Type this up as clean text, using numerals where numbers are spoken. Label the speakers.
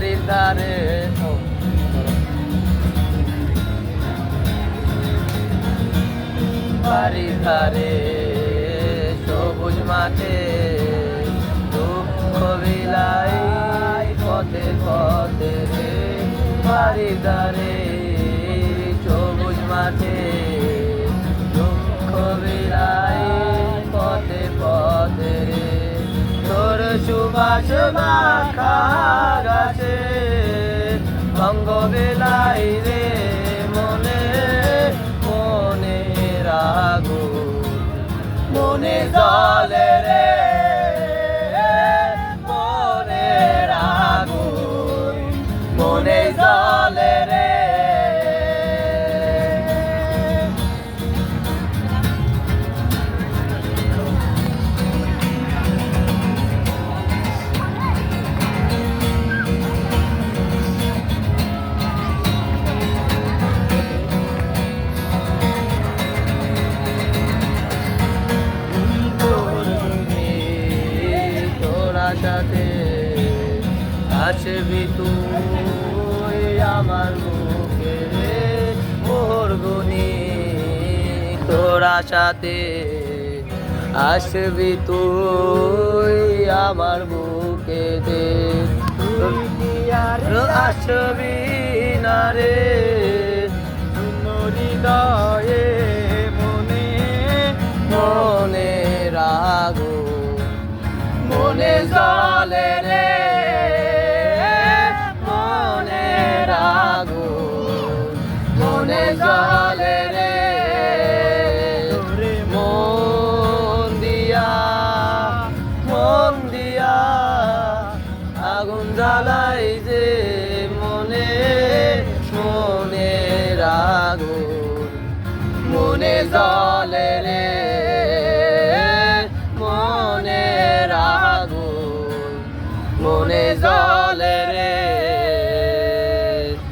Speaker 1: বাড়ির ধারে বাড়ির ধারে সবুজ মাঠে দুঃখ বিলাই পথে পথে রে বাড়ির ধারে সবুজ মাঠে দুঃখ বিলাই পথে পথে রে তোর সুবাস মাখা গাছে অঙ্গ বেলাই রে মনে মনে রাগো মনে জলে রে মনে রাগো মনে জলে রে সাথে আসবি তুই আমার বুকে মোর গুনি তোরা সাথে আসবি তুই আমার বুকে দে আসবি না রে হৃদয়ে মনে মনে রাগো মনে জলে রে মনে রাগো মনে জলে রে মন দিয়া আগুন জ্বালাই যে মনে মনে রাগো মনে জলে রে